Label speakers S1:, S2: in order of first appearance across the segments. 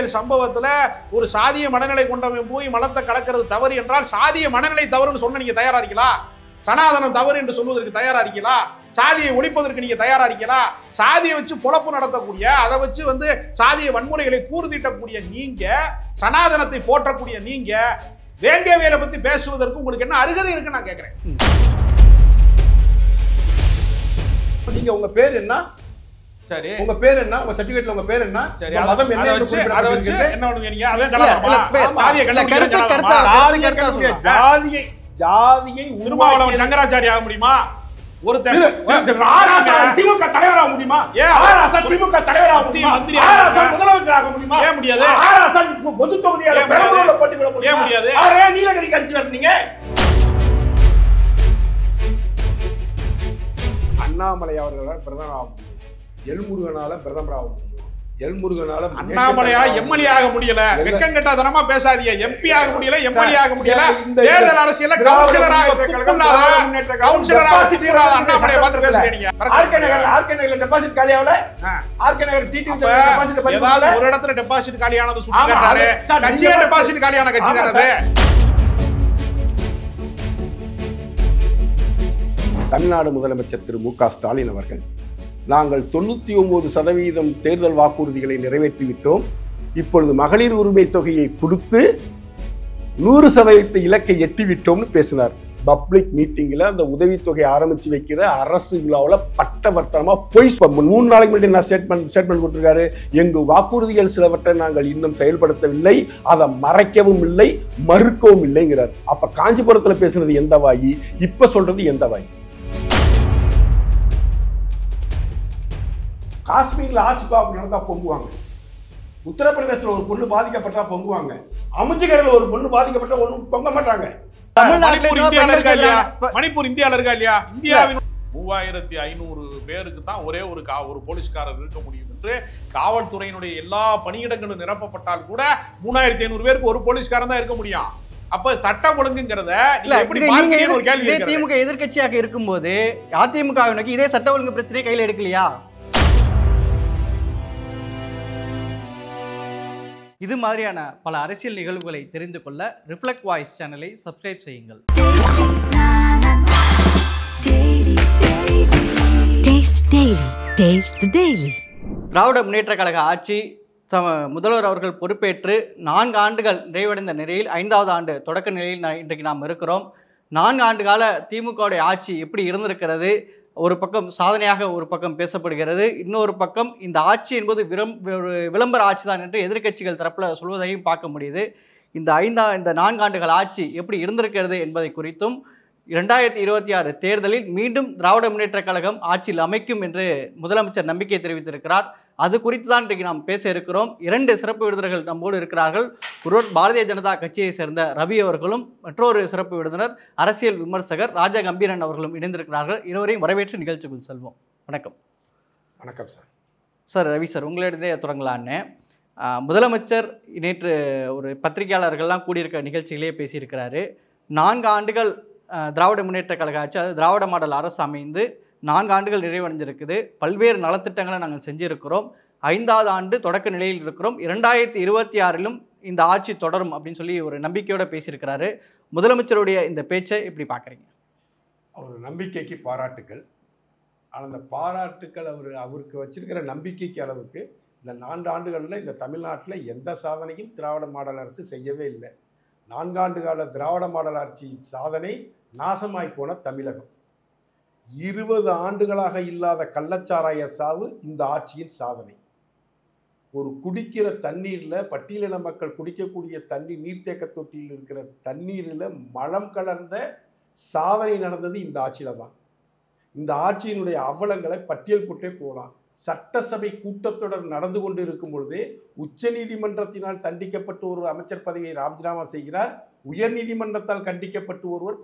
S1: வேங்கவேல் சம்பவத்துல ஒரு சாதிய மனநிலை கொண்டவன் போய் மலத்தை கலக்கிறது தவறு என்றால் சாதிய மனநிலை தவறுன்னு சொன்ன நீங்க தயாரா இருக்கீங்களா? சனாதனம் தவறு என்று சொல்வதற்கு தயாரா இருக்கீங்களா? சாதியை ஒழிப்பதற்கு நீங்க தயாரா இருக்கீங்களா? சாதியை வச்சு பொழப்பு நடத்தக்கூடிய, அதை வச்சு சாதிய வன்முறைகளை கூர்தீட்டக்கூடிய நீங்க, சனாதனத்தை போற்றக்கூடிய நீங்க வேங்கவேலை பத்தி பேசுவதற்கு உங்களுக்கு என்ன அருகதை இருக்கு நான் கேட்கிறேன்.
S2: நீங்க உங்க பேர் என்ன?
S1: சரி,
S2: உங்க பேர் என்ன? உங்க சர்டிபிகேட்ல உங்க பேர் என்ன? சரி, மதம் என்ன?
S1: அத வச்சு என்ன பண்ணுவீங்க? அதே ஜாதியை
S2: ஜாதியை ஜாதியை
S1: திருமாவளவன் சங்கராச்சாரி ஆக முடியுமா? ஒரு
S2: திமுக தலைவராக முடியுமா? திமுக தலைவராக முடியுமா? முதலமைச்சர் ஆக முடியுமா?
S1: ஏன் முடியாது?
S2: பொது தொகுதியாக பெரம்பலூர்ல போட்டியிட முடியாது? அவரே நீலகிரிக்கு அடிச்சு வரீங்க. அண்ணாமலை அவர்களால் பிரதமர் ஆக முடியும், எல்முருகனால பிரதமர் ஆக முடியும், எல்முருகனால
S1: அண்ணாமலையால எம்எல்ஏ ஆக முடியல. வெக்கங்கெட்டதனமா பேசாதீங்க. எம்பி ஆக முடியல, எம்எல்ஏ ஆக முடியல. தேர்தல் அரசியல்ல கவுன்சிலராக அண்ணாமலையை பார்த்து பேசுறீங்க.
S2: ஆர்கே நகர்ல டெபாசிட் காலியாவல, ஆர்கே நகர் டிடி டெபாசிட் பத்தி
S1: ஏதாவது ஒரு இடத்துல டெபாசிட் காலியானது சுட்டி காட்டாரு. கட்சியே டெபாசிட் காலியான கட்சி தானே.
S2: தமிழ்நாடு முதலமைச்சர் திரு மு.க. ஸ்டாலின் அவர்கள், நாங்கள் 99% தேர்தல் வாக்குறுதிகளை நிறைவேற்றிவிட்டோம், இப்பொழுது மகளிர் உரிமை தொகையை கொடுத்து 100% இலக்கை எட்டிவிட்டோம்னு பேசினார். பப்ளிக் மீட்டிங்ல அந்த உதவித்தொகை ஆரம்பிச்சு வைக்கிற அரசு விழாவில் பட்டவர்த்தனமா போய் 3 நாளைக்கு முன்னாடி நான் ஸ்டேட்மெண்ட் கொடுத்திருக்காரு. எங்கள் வாக்குறுதிகள் சிலவற்றை நாங்கள் இன்னும் செயல்படுத்தவில்லை, அதை மறைக்கவும் இல்லை, மறுக்கவும் இல்லைங்கிறார். அப்ப காஞ்சிபுரத்துல பேசுனது எந்த வாயி, இப்ப சொல்றது எந்த வாயி? காஷ்மீர்ல ஆசிபாப் நடந்தா பொங்குவாங்க, உத்தரப்பிரதேசத்துல ஒரு பொண்ணு பாதிக்கப்பட்டா பொங்குவாங்க, அமைச்சகரில் ஒரு பொண்ணு பாதிக்கப்பட்டா ஒன்றும் பொங்க மாட்டாங்க.
S1: மணிப்பூர் இந்தியால இருக்கா இல்லையா? மணிப்பூர் இந்தியால இருக்கா இல்லையா? இந்தியாவின் 3500 பேருக்கு தான் ஒரே ஒரு போலீஸ்காரர் இருக்க முடியும் என்று காவல்துறையினுடைய எல்லா பணியிடங்களும் நிரப்பப்பட்டால் கூட 3500 பேருக்கு ஒரு போலீஸ்காரன் தான் இருக்க முடியும். அப்ப சட்டம் ஒழுங்குங்கிறத எப்படி பார்க்கிறீங்கன்னு ஒரு கேள்வி இருக்கு.
S3: திமுக எதிர்க்கட்சியாக இருக்கும்போது அதிமுகவினருக்கு இதே சட்ட ஒழுங்கு பிரச்சனையை கையில் எடுக்கலையா? இது மாதிரியான பல அரசியல் நிகழ்வுகளை தெரிந்து கொள்ள ரிஃப்ளெக்ட் வாய்ஸ் சேனலை சப்ஸ்கிரைப் செய்யுங்கள். திராவிட முன்னேற்ற கழக ஆட்சி முதல்வர் அவர்கள் பொறுப்பேற்று 4 ஆண்டுகள் நிறைவடைந்த நிலையில் 5வது ஆண்டு தொடக்க நிலையில் இன்றைக்கு நாம் இருக்கிறோம். 4 ஆண்டு கால திமுகவுடைய ஆட்சி எப்படி இருந்திருக்கிறது? ஒரு பக்கம் சாதனையாக ஒரு பக்கம் பேசப்படுகிறது, இன்னொரு பக்கம் இந்த ஆட்சி என்பது விளம்பர ஆட்சி தான் என்று எதிர்க்கட்சிகள் தரப்பில் சொல்வதையும் பார்க்க முடியுது. இந்த 4 ஆண்டுகள் ஆட்சி எப்படி இருந்திருக்கிறது என்பதை குறித்தும் 2026 தேர்தலில் மீண்டும் திராவிட முன்னேற்ற கழகம் ஆட்சியில் அமைக்கும் என்று முதலமைச்சர் நம்பிக்கை தெரிவித்திருக்கிறார். அது குறித்து தான் இன்றைக்கு நாம் பேச இருக்கிறோம். 2 சிறப்பு விருந்தினர்கள் நம்மோடு இருக்கிறார்கள். ஒருவர் பாரதிய ஜனதா கட்சியை சேர்ந்த ரவி அவர்களும், மற்றொரு சிறப்பு விருந்தினர் அரசியல் விமர்சகர் ராஜா கம்பீரன் அவர்களும் இணைந்திருக்கிறார்கள். இருவரையும் வரவேற்று நிகழ்ச்சிக்குள் செல்வோம். வணக்கம்.
S2: வணக்கம் சார்.
S3: சார், ரவி சார், உங்களிடையே தொடங்கலான்னு. முதலமைச்சர் நேற்று ஒரு பத்திரிகையாளர்கள்லாம் கூடியிருக்க நிகழ்ச்சிகளே பேசியிருக்கிறாரு. 4 ஆண்டுகள் திராவிட முன்னேற்ற கழக ஆட்சி, அதாவது திராவிட மாடல் அரசு அமைந்து 4 ஆண்டுகள் நிறைவடைஞ்சிருக்குது. பல்வேறு நலத்திட்டங்களை நாங்கள் செஞ்சுருக்கிறோம். 5வது ஆண்டு தொடக்க நிலையில் இருக்கிறோம். 2026லும் இந்த ஆட்சி தொடரும் அப்படின்னு சொல்லி ஒரு நம்பிக்கையோடு பேசியிருக்கிறாரு. முதலமைச்சருடைய இந்த பேச்சை எப்படி பார்க்குறீங்க?
S2: அவர் நம்பிக்கைக்கு பாராட்டுக்கள். ஆனால் அந்த பாராட்டுக்கள் அவருக்கு வச்சிருக்கிற நம்பிக்கைக்கு அளவுக்கு இந்த 4 ஆண்டுகளில் இந்த தமிழ்நாட்டில் எந்த சாதனையும் திராவிட மாடல் அரசு செய்யவே இல்லை. 4 ஆண்டு கால திராவிட மாடல் ஆட்சியின் சாதனை நாசமாய் போன தமிழகம். 20 ஆண்டுகளாக இல்லாத கள்ளச்சாராய சாவு இந்த ஆட்சியின் சாதனை. ஒரு குடிக்கிற தண்ணீரில், பட்டியலின மக்கள் குடிக்கக்கூடிய தண்ணீர், நீர்த்தேக்க தொட்டியில் இருக்கிற தண்ணீரில் மலம் கலர்ந்த சாதனை நடந்தது இந்த ஆட்சியில் தான். இந்த ஆட்சியினுடைய அவலங்களை பட்டியல் போட்டே போகலாம். சட்டசபை கூட்டத்தொடர் நடந்து கொண்டு இருக்கும் பொழுதே உச்ச நீதிமன்றத்தினால் தண்டிக்கப்பட்டு ஒரு அமைச்சர் பதவியை ராஜினாமா செய்கிறார். உயர் நீதிமன்றத்தால் கண்டிக்கப்பட்டு ஒருவர்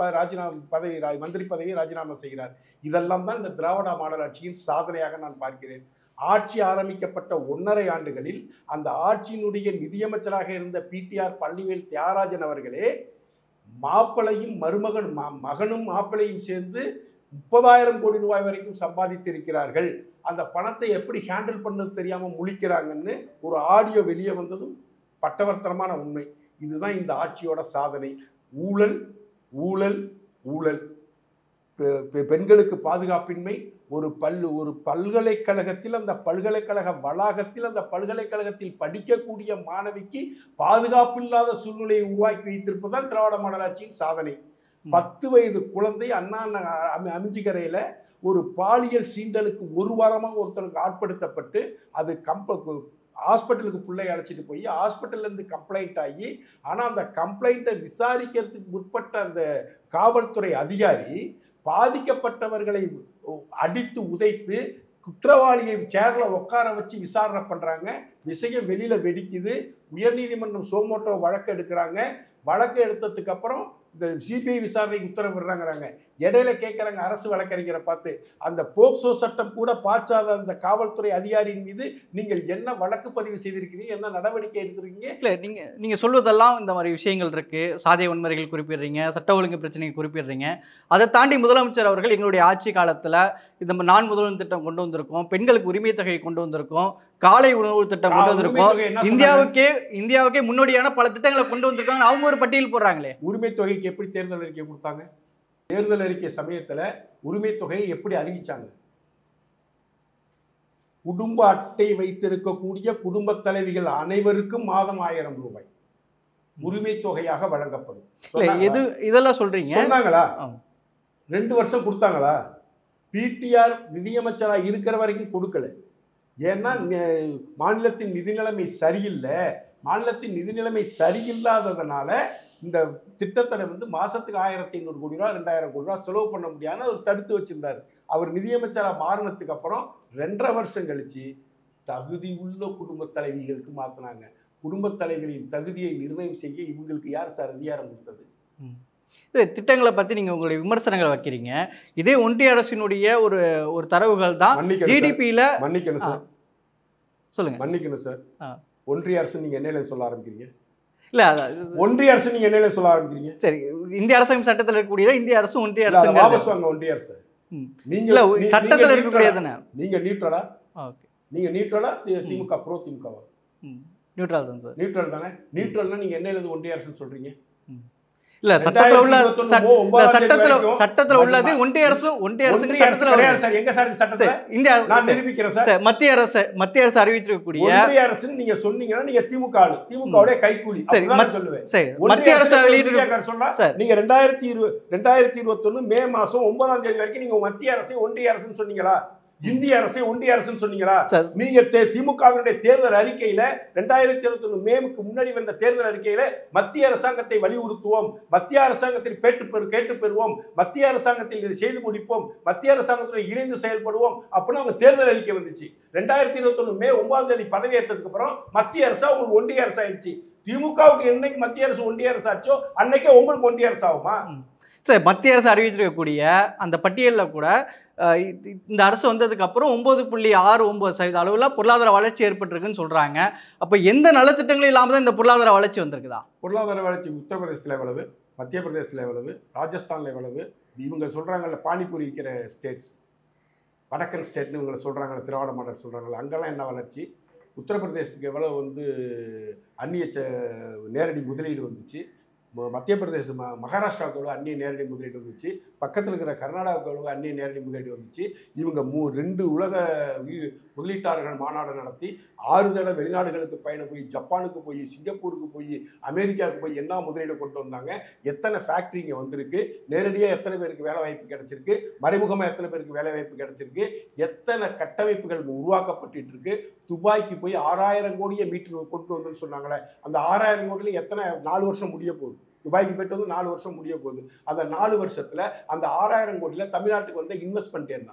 S2: மந்திரி பதவியை ராஜினாமா செய்கிறார். இதெல்லாம் தான் இந்த திராவிட மாடல் ஆட்சியின் சாதனையாக நான் பார்க்கிறேன். ஆட்சி ஆரம்பிக்கப்பட்ட 1.5 ஆண்டுகளில் அந்த ஆட்சியினுடைய நிதியமைச்சராக இருந்த பிடிஆர் பழனிவேல் தியாகராஜன் அவர்களே மாப்பிளையும் மகனும் மாப்பிளையும் சேர்ந்து 30,000 கோடி ரூபாய் வரைக்கும் சம்பாதித்திருக்கிறார்கள். அந்த பணத்தை எப்படி ஹேண்டில் பண்ணது தெரியாமல் முழிக்கிறாங்கன்னு ஒரு ஆடியோ வெளியே வந்ததும் பட்டவர்த்தனமான உண்மை. இதுதான் இந்த ஆட்சியோட சாதனை. ஊழல் ஊழல் ஊழல், பெண்களுக்கு பாதுகாப்பின்மை. ஒரு பல்கலைக்கழகத்தில், அந்த பல்கலைக்கழக வளாகத்தில், அந்த பல்கலைக்கழகத்தில் படிக்கக்கூடிய மாணவிக்கு பாதுகாப்பில்லாத சூழ்நிலையை உருவாக்கி வைத்திருப்பதுதான் திராவிட மாடல் ஆட்சியின் சாதனை. 10 வயது குழந்தை அண்ணா அமிஞ்சிக்கரையில் ஒரு பாலியல் சீண்டலுக்கு ஒரு வாரமாக ஒருத்தனுக்கு ஆட்படுத்தப்பட்டு அது ஹாஸ்பிட்டலுக்கு பிள்ளை அழைச்சிட்டு போய் ஹாஸ்பிட்டல்லேருந்து கம்ப்ளைண்ட் ஆகி, ஆனால் அந்த கம்ப்ளைண்ட்டை விசாரிக்கிறதுக்கு முற்பட்ட அந்த காவல்துறை அதிகாரி பாதிக்கப்பட்டவர்களை அடித்து உதைத்து குற்றவாளியை சேர்ல உட்கார வச்சு விசாரணை பண்ணுறாங்க. விஷயம் வெளியில் வெடிக்குது. உயர்நீதிமன்றம் சோமோட்டோ வழக்கு எடுக்கிறாங்க. வழக்கு எடுத்ததுக்கு அப்புறம் இந்த சிபிஐ விசாரணைக்கு உத்தரவிடுறாங்கிறாங்க. இடையில கேட்குறாங்க அரசு வழக்கறிஞரை பார்த்து, அந்த போக்சோ சட்டம் கூட பாய்ச்சாத அந்த காவல்துறை அதிகாரியின் மீது நீங்கள் என்ன வழக்கு பதிவு செய்திருக்கீங்க, என்ன நடவடிக்கை எடுத்திருக்கீங்க?
S3: இல்லை, நீங்கள் சொல்வதெல்லாம் இந்த மாதிரி விஷயங்கள் இருக்குது. சாதிய வன்முறைகள் குறிப்பிடுறீங்க, சட்ட ஒழுங்கு பிரச்சனையை குறிப்பிடுறீங்க. அதை தாண்டி முதலமைச்சர் அவர்கள் எங்களுடைய ஆட்சி காலத்தில் இந்த நான் முதல்வன் திட்டம் கொண்டு வந்திருக்கோம், பெண்களுக்கு உரிமை தொகையை கொண்டு வந்திருக்கோம், காலை உணவு திட்டம் கொண்டு வந்திருக்கோம், இந்தியாவுக்கே முன்னோடியான பல திட்டங்களை கொண்டு வந்திருக்காங்க. அவங்க ஒரு பட்டியல் போடுறாங்களே.
S2: உரிமை தொகைக்கு எப்படி தேர்தல் அறிக்கை கொடுத்தாங்க? தேர்தல் அறிக்கை சமயத்தில் உரிமை தொகையை எப்படி அறிவிச்சாங்க? குடும்ப அட்டை வைத்திருக்கக்கூடிய குடும்ப தலைவிகள் அனைவருக்கும் மாதம் 1000 ரூபாய் உரிமை தொகையாக வழங்கப்படும்.
S3: இதெல்லாம் சொல்றீங்க, சொன்னாங்களா?
S2: 2 வருஷம் கொடுத்தாங்களா? பிடிஆர் நிதியமைச்சராக இருக்கிற வரைக்கும் கொடுக்கல. ஏன்னா மாநிலத்தின் நிதி நிலைமை சரியில்லை. மாநிலத்தின் நிதி நிலைமை சரியில்லாததுனால இந்த திட்டத்தை மாசத்துக்கு 1500 கோடி ரூபா 2000 கோடி ரூபா செலவு பண்ண முடியாதுன்னு அவர் தடுத்து வச்சிருந்தார். அவர் நிதியமைச்சராக மாறினதுக்கு அப்புறம் 2.5 வருஷம் கழிச்சு தகுதி உள்ள குடும்ப தலைவிகளுக்கு மாற்றினாங்க. குடும்ப தலைவிகளின் தகுதியை நிர்ணயம் செய்ய இவங்களுக்கு யார் சார் அதிகாரம் கொடுத்தது?
S3: திட்டங்களை பற்றி நீங்கள் உங்களுடைய விமர்சனங்களை வைக்கிறீங்க. இதே ஒன்றிய அரசினுடைய ஒரு தரவுகள் தான் ஜிடிபியில்.
S2: மன்னிக்கணும் சார்,
S3: சொல்லுங்க.
S2: மன்னிக்கணும் சார், ஒன்றிய அரசு நீங்கள் என்ன சொல்ல ஆரம்பிக்கிறீங்க?
S3: இல்லை,
S2: ஒன்றிய அரசு நீங்கள் என்ன சொல்ல ஆரம்பிக்கிறீங்க?
S3: சரி, இந்திய அரசு சட்டத்தில் இருக்கக்கூடியதா இந்திய அரசு ஒன்றிய அரசு
S2: வாபஸ் வாங்க. ஒன்றிய அரசு
S3: நீங்க சட்டத்தில் இருக்கக்கூடியதானே?
S2: நீங்க நியூட்ரலா? நீங்க நியூட்ரலா? திமுக ப்ரோ திமுகவா?
S3: நியூட்ரல் தான் சார்.
S2: நியூட்ரல் தானே. நியூட்ரல்னா நீங்க என்ன எழுது ஒன்றிய அரசுன்னு சொல்றீங்க?
S3: இல்ல, சட்டத்துல உள்ளது ஒன்றிய அரசு. ஒன்றிய அரசு கிடையாது சார். எங்க சார் சட்டத்துல? இந்தியா நான் நிரூபிக்கிறேன் சார். மத்திய அரசு அறிவிச்சிருக்கக்கூடிய
S2: ஒன்றிய அரசுன்னு நீங்க சொன்னீங்கன்னா நீங்க திமுகவுடைய கைக்கூலி அப்படிதான் சொல்லுவேன்.
S3: மத்திய அரசு வெளியிட்டு
S2: சொன்னா நீங்க 2021 மே மாசம் 9ஆம் தேதி வரைக்கும் நீங்க மத்திய அரசை ஒன்றிய அரசுன்னு சொன்னீங்களா? இந்திய அரசை ஒன்றிய அரசுன்னு சொன்னீங்களா? நீங்க திமுகவினுடைய தேர்தல் அறிக்கையில 2021 மேவுக்கு முன்னாடி வந்த தேர்தல் அறிக்கையில மத்திய அரசாங்கத்தை வலியுறுத்துவோம், மத்திய அரசாங்கத்தில் கேட்டு பெறுவோம், மத்திய அரசாங்கத்தில் இதை செய்து முடிப்போம், மத்திய அரசாங்கத்துடன் இணைந்து செயல்படுவோம் அப்படின்னு அவங்க தேர்தல் அறிக்கை வந்துச்சு. 2021 மே 9ஆம் தேதி பதவியேற்றதுக்கு அப்புறம் மத்திய அரசா உங்களுக்கு ஒன்றிய அரசு ஆயிடுச்சு. திமுகவுக்கு என்னைக்கு மத்திய அரசு ஒன்றிய அரசு ஆச்சோ அன்னைக்கே உங்களுக்கு ஒன்றிய அரசு ஆகுமா?
S3: சார், மத்திய அரசு அறிவிச்சிருக்கக்கூடிய அந்த பட்டியலில் கூட இந்த அரசு வந்ததுக்கு அப்புறம் 9.69% அளவில் பொருளாதார வளர்ச்சி ஏற்பட்டிருக்குன்னு சொல்றாங்க. அப்போ எந்த நலத்திட்டங்களும் இல்லாமல் தான் இந்த பொருளாதார வளர்ச்சி வந்திருக்குதா?
S2: பொருளாதார வளர்ச்சி உத்தரப்பிரதேசத்தில் எவ்வளவு, மத்திய பிரதேசத்தில் எவ்வளவு, ராஜஸ்தானில் எவ்வளவு? இவங்க சொல்றாங்கல்ல பானிபூரி விற்கிற ஸ்டேட்ஸ், வடக்கன் ஸ்டேட்னு இவங்களை சொல்றாங்கல்ல, திராவிட மாடல் சொல்றாங்கல்ல, அங்கெல்லாம் என்ன வளர்ச்சி? உத்தரப்பிரதேசத்துக்கு எவ்வளவு அந்நிய நேரடி முதலீடு வந்துச்சு. மத்திய பிரதேச மகாராஷ்டிராவுக்கு அந்நிய நேரடி முதலீடு வந்துச்சு. பக்கத்தில் இருக்கிற கர்நாடகாவுக்கு அந்நிய நேரடி முதலீடு வந்துச்சு. இவங்க 2 உலக முதலீட்டாளர்கள் மாநாடு நடத்தி 6 தடவை வெளிநாடுகளுக்கு பயணம் போய், ஜப்பானுக்கு போய், சிங்கப்பூருக்கு போய், அமெரிக்காவுக்கு போய் என்ன முதலீடு கொண்டு வந்தாங்க? எத்தனை ஃபேக்ட்ரி இங்கே வந்திருக்கு? நேரடியாக எத்தனை பேருக்கு வேலை வாய்ப்பு கிடைச்சிருக்கு? மறைமுகமாக எத்தனை பேருக்கு வேலை வாய்ப்பு கிடைச்சிருக்கு? எத்தனை கட்டமைப்புகள் உருவாக்கப்பட்டு இருக்கு? துபாய்க்கு போய் 6000 கோடியை மீட்டு கொண்டு வந்தோன்னு சொன்னாங்களே, அந்த 6000 கோடியில் எத்தனை 4 வருஷம் முடிய போகுது? துபாய்க்கு போயிட்டு வந்து 4 வருஷம் முடிய போகுது. அந்த 4 வருஷத்துல அந்த 6000 கோடியில் தமிழ்நாட்டுக்கு வந்து இன்வெஸ்ட்மெண்ட் என்ன?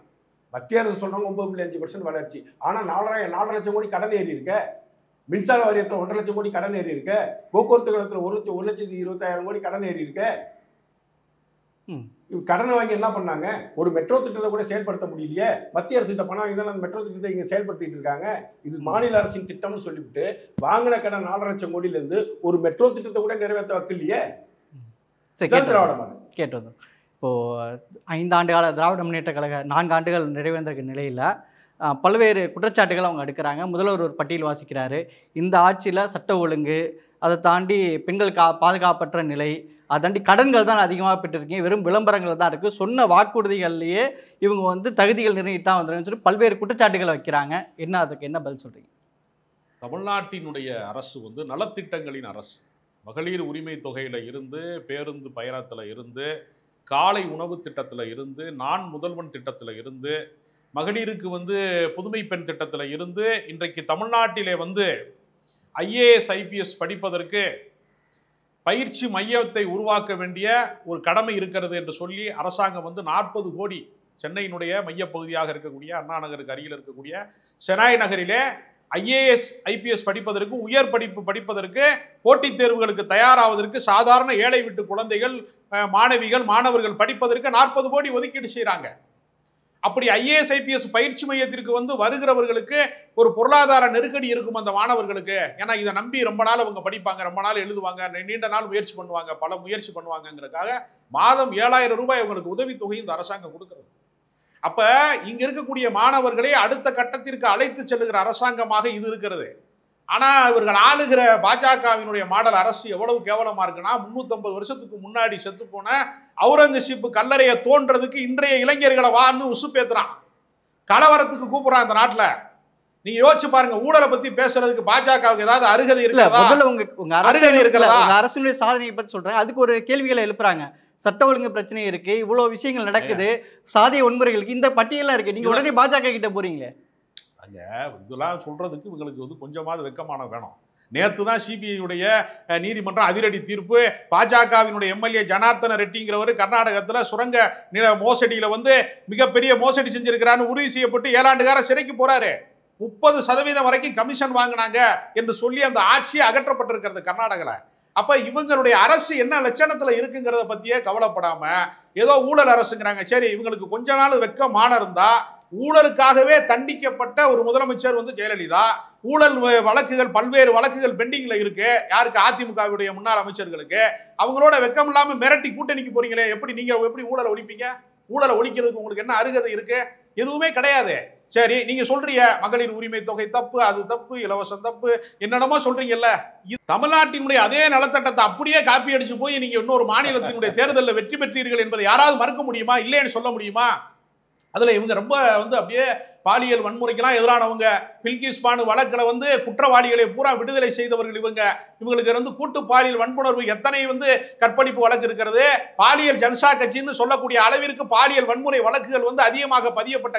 S2: மத்திய அரசு சொல்றாங்க 9.5% வளர்ச்சி. ஆனா 4 லட்சம் கோடி கடன் ஏறி இருக்க. மின்சார வாரியத்தில் 1.5 லட்சம் கோடி கடன் ஏறி இருக்க. போக்குவரத்து கழகத்தில் 1,20,000 கோடி கடன் ஏறி இருக்க. கடனை வாங்கி என்ன பண்ணாங்க? ஒரு மெட்ரோ திட்டத்தை கூட செயல்படுத்த முடியலையே. மத்திய அரசு பணம் வாங்கி தான் அந்த மெட்ரோ திட்டத்தை இங்கே செயல்படுத்திட்டு இருக்காங்க. இது மாநில அரசின் திட்டம்னு சொல்லிவிட்டு வாங்கின கடன் 4 லட்சம் கோடியிலேருந்து ஒரு மெட்ரோ திட்டத்தை கூட நிறைவேற்ற வைக்கலையே. திராவிட மாடல்
S3: கேட்டு வந்தோம். இப்போது 5 ஆண்டு கால திராவிட முன்னேற்ற கழக 4 ஆண்டுகள் நிறைவேந்திருக்க நிலையில் பல்வேறு குற்றச்சாட்டுகள் அவங்க எடுக்கிறாங்க. முதல்வர் ஒரு பட்டியல் வாசிக்கிறாரு. இந்த ஆட்சியில் சட்ட ஒழுங்கு, அதை தாண்டி பெண்கள் பாதுகாப்பற்ற நிலை, அதை தாண்டி கடன்கள் தான் அதிகமாக பெற்றிருக்கீங்க, வெறும் விளம்பரங்கள் தான் இருக்குது, சொன்ன வாக்குறுதிகள்லேயே இவங்க வந்து தகுதிகள் நிர்ணயிட்டு தான் வந்துருன்னு சொல்லி பல்வேறு குற்றச்சாட்டுகளை வைக்கிறாங்க. அதுக்கு என்ன பதில் சொல்கிறீங்க?
S1: தமிழ்நாட்டினுடைய அரசு வந்து நலத்திட்டங்களின் அரசு. மகளிர் உரிமை தொகையில் இருந்து, பேருந்து பயணத்தில் இருந்து, காலை உணவு திட்டத்தில் இருந்து, நான் முதல்வன் திட்டத்தில் இருந்து, மகளிருக்கு வந்து புதுமை பெண் திட்டத்தில் இருந்து, இன்றைக்கு தமிழ்நாட்டிலே வந்து IAS IPS படிப்பதற்கு பயிற்சி மையத்தை உருவாக்க வேண்டிய ஒரு கடமை இருக்கிறது என்று சொல்லி அரசாங்கம் வந்து 40 கோடி, சென்னையினுடைய மையப்பகுதியாக இருக்கக்கூடிய அண்ணா நகருக்கு அருகில் இருக்கக்கூடிய செனாய் நகரிலே IAS IPS படிப்பதற்கு, உயர் படிப்பு படிப்பதற்கு, போட்டித் தேர்வுகளுக்கு தயாராவதற்கு, சாதாரண ஏழை வீட்டு குழந்தைகள், மாணவிகள், மாணவர்கள் படிப்பதற்கு 40 கோடி ஒதுக்கீடு செய்கிறாங்க. அப்படி IAS IPS பயிற்சி மையத்திற்கு வந்து வருகிறவர்களுக்கு ஒரு பொருளாதார நெருக்கடி இருக்கும் அந்த மாணவர்களுக்கு. ஏன்னா இதை நம்பி ரொம்ப நாள் அவங்க படிப்பாங்க, ரொம்ப நாள் எழுதுவாங்க, நீண்ட நாள் முயற்சி பண்ணுவாங்க, பல முயற்சி பண்ணுவாங்கங்கிறதுக்காக மாதம் 7000 ரூபாய் அவங்களுக்கு உதவித்தொகை இந்த அரசாங்கம் கொடுக்கிறது. அப்ப இங்க இருக்கக்கூடிய மாணவர்களை அடுத்த கட்டத்திற்கு அழைத்து செல்லுகிற அரசாங்கமாக இது இருக்கிறது. ஆனா இவர்கள் ஆளுகிற பாஜகவினுடைய மாடல் அரசு எவ்வளவு கேவலமா இருக்குன்னா, 350 வருஷத்துக்கு முன்னாடி செத்து போன அவுரங்கசீப் கல்லறையை தோன்றதுக்கு இன்றைய இளைஞர்களை வான்னு உசுப்பேத்துறான், கலவரத்துக்கு கூப்பிடுறான் இந்த நாட்டுல. நீங்க யோசிச்சு பாருங்க, ஊழலை பத்தி பேசுறதுக்கு பாஜகவுக்கு ஏதாவது அருகதை இருக்கிறதா?
S3: முதல்ல உங்க அரசியல் இருக்கிறதா? அரசியலுடைய சாதனையை பத்தி சொல்றேன், அதுக்கு ஒரு கேள்விகளை எழுப்புறாங்க. சட்ட ஒழுங்கு பிரச்சனை இருக்கு, இவ்வளவு விஷயங்கள் நடக்குது, சாதிய வன்முறைகளுக்கு இந்த பட்டியலாம் இருக்கு, நீங்க உடனே பாஜக கிட்ட போறீங்களே. அங்க
S1: இதெல்லாம் சொல்றதுக்கு இவங்களுக்கு வந்து கொஞ்சமாவது வெக்கமான வேணும். நேற்று தான் சிபிஐ நீதிமன்றம் அதிரடி தீர்ப்பு. பாஜகவினுடைய MLA ஜனார்த்தன ரெட்டிங்கிறவர் கர்நாடகத்தில் சுரங்க நில மோசடியில் வந்து மிகப்பெரிய மோசடி செஞ்சிருக்கிறான்னு உறுதி செய்யப்பட்டு 7 ஆண்டு காலம் சிறைக்கு போறாரு. 30% வரைக்கும் கமிஷன் வாங்கினாங்க என்று சொல்லி அந்த ஆட்சி அகற்றப்பட்டிருக்கிறது கர்நாடகாவில். அப்ப இவங்களுடைய அரசு என்ன லட்சணத்துல இருக்குங்கிறத பத்தியே கவலைப்படாம ஏதோ ஊழல் அரசுங்கிறாங்க. சரி, இவங்களுக்கு கொஞ்ச நாள் வெக்கமான இருந்தா, ஊழலுக்காகவே தண்டிக்கப்பட்ட ஒரு முதலமைச்சர் வந்து ஜெயலலிதா. ஊழல் வழக்குகள், பல்வேறு வழக்குகள் பெண்டிங்ல இருக்கு. யாருக்கு? அதிமுகவுடைய முன்னாள் அமைச்சர்களுக்கு. அவங்களோட வெக்கம் இல்லாம மிரட்டி கூட்டணிக்கு போறீங்களே, நீங்க எப்படி ஊழலை ஒழிப்பீங்க? ஊழலை ஒழிக்கிறதுக்கு உங்களுக்கு என்ன அருகதை இருக்கு? எதுவுமே கிடையாது. சரி, நீங்க சொல்றீங்க மகளிர் உரிமை தொகை தப்பு, அது தப்பு, இலவசம் தப்பு, என்னென்னமோ சொல்றீங்கல்ல. தமிழ்நாட்டினுடைய அதே நலத்திட்டத்தை அப்படியே காப்பி அடிச்சு போய் நீங்க இன்னொரு மாநிலத்தினுடைய தேர்தலில் வெற்றி பெற்றீர்கள் என்பதை யாராவது மறுக்க முடியுமா? இல்லைன்னு சொல்ல முடியுமா? அதுல இவங்க ரொம்ப வந்து அப்படியே பாலியல் வன்முறைக்கெல்லாம் எதிரானவங்க. பில்கிஸ் பானு வழக்கில் வந்து குற்றவாளிகளை பூரா விடுதலை செய்தவர்கள் இவங்களுக்கு வந்து கூட்டு பாலியல் வன்புணர்வு எத்தனை வந்து கற்பழிப்பு வழக்கு இருக்கிறது. பாலியல் ஜனசா கட்சின்னு சொல்லக்கூடிய அளவிற்கு பாலியல் வன்முறை வழக்குகள் வந்து அதிகமாக பதியப்பட்ட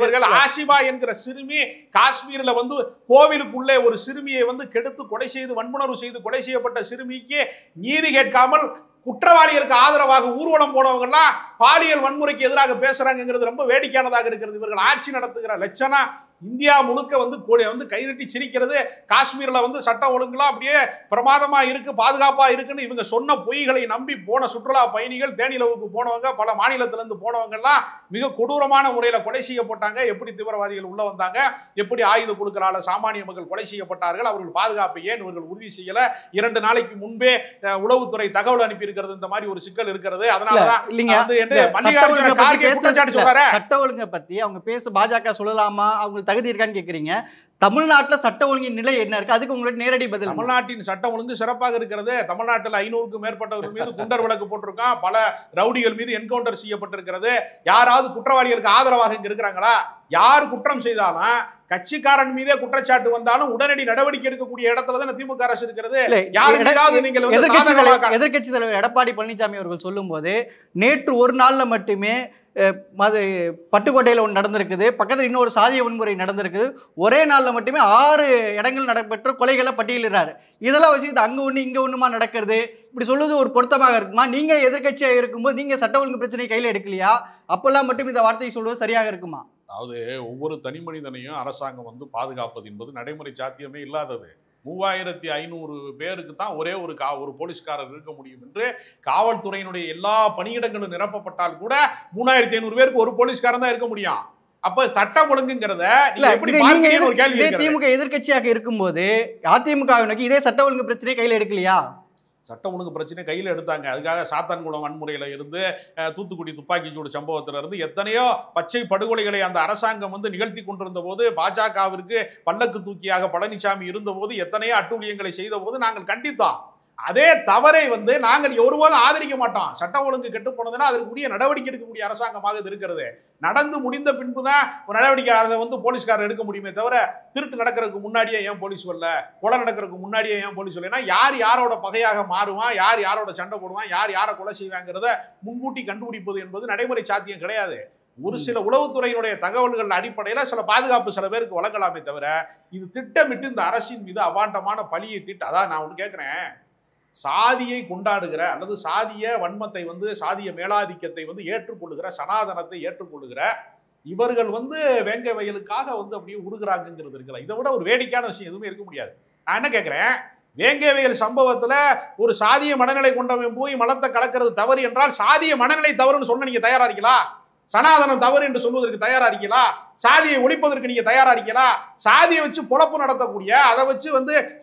S1: இவர்கள். ஆஷிபா என்கிற சிறுமி காஷ்மீர்ல வந்து கோவிலுக்குள்ளே ஒரு சிறுமியை வந்து கெடுத்து கொலை செய்து, வன்புணர்வு செய்து கொலை செய்யப்பட்ட சிறுமிக்கு நீதி கேட்காமல் குற்றவாளிகளுக்கு ஆதரவாக ஊர்வலம் போனவங்கலாம் பாலியல் வன்முறைக்கு எதிராக பேசுறாங்கிறது ரொம்ப வேடிக்கையானதாக இருக்கிறது. இவர்கள் ஆட்சி நடத்துகிற லட்சணம் இந்தியா முழுக்க வந்து கைதட்டி சிரிக்கிறது. காஷ்மீர்ல வந்து சட்டம் ஒழுங்குலாம் அப்படியே பிரமாதமா இருக்கு, பாதுகாப்பா இருக்குன்னு இவங்க சொன்ன பொய்களை நம்பி போன சுற்றுலா பயணிகள், தேனிலவுக்கு போனவங்க, பல மாநிலத்திலிருந்து போனவங்க எல்லாம் மிக கொடூரமான முறையில கொலை செய்யப்பட்டாங்க. எப்படி தீவிரவாதிகள் உள்ள வந்தாங்க, எப்படி ஆயுத குழுக்களால சாமானிய மக்கள் கொலை செய்யப்பட்டார்கள், அவர்கள் பாதுகாப்பு ஏன் இவர்கள் உறுதி செய்யல? 2 நாளைக்கு முன்பே உளவுத்துறை தகவல் அனுப்பி இருக்கிறது, இந்த மாதிரி ஒரு சிக்கல் இருக்கிறது. அதனாலதான் மல்லிகார்ஜுன கார்கே குற்றச்சாட்டு சொல்றாரு. சட்ட ஒழுங்கை பத்தி அவங்க பேச பாஜக சொல்லலாமா, அவங்க தகுதி இருக்கான்னு கேக்குறீங்க. தமிழ்நாட்டில் சட்ட ஒழுங்கின் நிலை என்ன இருக்கு? அதுக்கு உங்களுக்கு நேரடி பதில். தமிழ்நாட்டின் சட்டம் ஒழுங்கு சிறப்பாக இருக்கிறது. தமிழ்நாட்டில் 500க்கும் மேற்பட்டவர்கள் மீது குண்டர் வழக்கு போட்டிருக்கான். பல ரவுடிகள் மீது என்கவுண்டர் செய்யப்பட்டிருக்கிறது. யாராவது குற்றவாளிகளுக்கு ஆதரவாக இங்க இருக்கிறாங்களா? யார் குற்றம் செய்தாலும், கட்சிக்காரன் மீதே குற்றச்சாட்டு வந்தாலும் உடனடி நடவடிக்கை எடுக்கக்கூடிய இடத்துல தான் திமுக அரசு இருக்கிறது. எதிர்கட்சி தலைவர் எடப்பாடி பழனிசாமி அவர்கள் சொல்லும் போது, நேற்று ஒரு நாள்ல மட்டுமே பட்டுக்கோட்டையில் ஒன்று நடந்திருக்குது, பக்கத்தில் இன்னொரு சாதிய வன்முறை நடந்திருக்குது, ஒரே நாளில் மட்டுமே 6 இடங்கள் நடைபெற்ற கொலைகளை பட்டியலிடுறாரு. இதெல்லாம் வச்சு அங்கே ஒன்று இங்கே ஒன்றுமா நடக்கிறது, இப்படி சொல்லுவது ஒரு பொருத்தமாக இருக்குமா? நீங்கள் எதிர்கட்சியாக இருக்கும்போது நீங்கள் சட்ட ஒழுங்கு பிரச்சனை கையில் எடுக்கலையா? அப்பெல்லாம் மட்டும் இந்த வார்த்தையை சொல்வது சரியாக இருக்குமா? அதாவது ஒவ்வொரு தனி மனிதனையும் அரசாங்கம் வந்து பாதுகாப்பது என்பது நடைமுறை சாத்தியமே இல்லாதது. 3500 பேருக்கு தான் ஒரே ஒரு போலீஸ்காரர் இருக்க முடியும் என்று காவல்துறையினுடைய எல்லா பணியிடங்களும் நிரப்பப்பட்டால் கூட 3500 பேருக்கு ஒரு போலீஸ்காரன் தான் இருக்க முடியும். அப்ப சட்டம் ஒழுங்குங்கிறத எப்படி பார்க்கிறீங்கன்னு ஒரு கேள்வி. திமுக எதிர்கட்சியாக இருக்கும்போது அதிமுகவினருக்கு இதே சட்ட ஒழுங்கு பிரச்சனை கையில் எடுக்கலையா? சட்ட ஒழுங்கு பிரச்சனை கையில் எடுத்தாங்க. அதுக்காக சாத்தான்குளம் வன்முறையில் இருந்து தூத்துக்குடி துப்பாக்கிச்சூடு சம்பவத்தில் இருந்து எத்தனையோ பச்சை படுகொலைகளை அந்த அரசாங்கம் நிகழ்த்தி கொண்டிருந்த போது, பாஜகவிற்கு பல்லக்கு தூக்கியாக பழனிசாமி இருந்தபோது எத்தனையோ அட்டூழியங்களை செய்த போது நாங்கள் கண்டித்தோம். அதே தவறை நாங்கள் ஒருபோதும் ஆதரிக்க மாட்டோம். சட்டம் ஒழுங்கு கெட்டு போனதுன்னா அதற்குரிய நடவடிக்கை எடுக்கக்கூடிய அரசாங்கமாக இது இருக்கிறது. நடந்து முடிந்த பின்பு தான் ஒரு நடவடிக்கை போலீஸ்காரர் எடுக்க முடியுமே தவிர, திருட்டு நடக்கிறதுக்கு முன்னாடியே ஏன் போலீஸ் வரல, கொலை நடக்கிறதுக்கு முன்னாடியே ஏன் போலீஸ் வரலன்னா யார் யாரோட பகையாக மாறுவான், யார் யாரோட சண்டை போடுவான், யார் யாரை கொலை செய்வாங்கிறத முன்கூட்டி கண்டுபிடிப்பது என்பது நடைமுறை சாத்தியம் கிடையாது. ஒரு சில உளவுத்துறையினுடைய தகவல்கள் அடிப்படையில் சில பாதுகாப்பு சில பேருக்கு வழங்கலாமே தவிர, இது திட்டமிட்டு இந்த அரசின் மீது அபாண்டமான பழியை அதான் நான் ஒன்று கேட்குறேன். சாதியை கொண்டாடுகிற அல்லது சாதிய வன்மத்தை சாதிய மேலாதிக்கத்தை ஏற்றுக்கொள்ளுகிற, சனாதனத்தை ஏற்றுக்கொள்ளுகிற இவர்கள் வேங்கை வயலுக்காக அப்படியே உருகுறாங்கிறது இருக்குல்ல. இதை விட ஒரு வேடிக்கையான விஷயம் எதுவுமே இருக்க முடியாது. நான் என்ன கேட்கிறேன், வேங்கை வயல் சம்பவத்துல ஒரு சாதிய மனநிலை கொண்டவன் போய் மலத்தை கலக்கிறது தவறு என்றால் சாதிய மனநிலை தவறுன்னு சொல்ல நீங்க தயாரா இருக்கீங்களா? சனாதனம் தவறு என்று சொல்வதற்கு தயாரா இருக்கீங்களா? சாதியை ஒழிப்பதற்கு நீங்க தயாரா இருக்கீங்களா? சாதியை வச்சு பொழப்பு நடத்தக்கூடிய, அதை வச்சு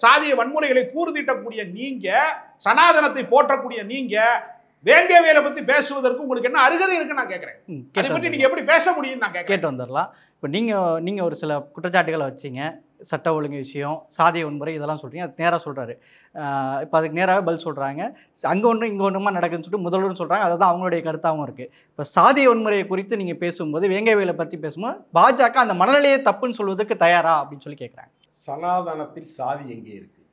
S1: சாதிய வன்முறைகளை கூர்தீட்டக்கூடிய நீங்க, சனாதனத்தை போற்றக்கூடிய நீங்க வேங்கை வேலை பத்தி பேசுவதற்கு உங்களுக்கு என்ன அருகதை இருக்கு நான் கேட்கிறேன். அதை பற்றி நீங்க எப்படி பேச முடியும் நான் கேட்டு வந்துடலாம்.
S3: இப்போ நீங்க ஒரு சில குற்றச்சாட்டுகளை வச்சிங்க, சட்ட ஒழுங்கு விஷயம், சாதிய வன்முறை இதெல்லாம் சொல்றீங்க. அது நேராக சொல்றாரு. இப்போ அதுக்கு நேராக பதில் சொல்றாங்க. அங்கே ஒன்று இங்கே ஒன்றுமா நடக்குதுன்னு சொல்லிட்டு முதல்வர் சொல்றாங்க. அதுதான் அவங்களுடைய கருத்தாகவும் இருக்கு. இப்போ சாதிய வன்முறையை குறித்து நீங்க பேசும்போது, வேங்கை வேலை பற்றி பேசும்போது பாஜக அந்த மனநிலையை தப்புன்னு சொல்வதற்கு தயாரா அப்படின்னு சொல்லி கேட்குறாங்க.
S2: சனாதனத்தில் சாதி எங்கே இருக்கு?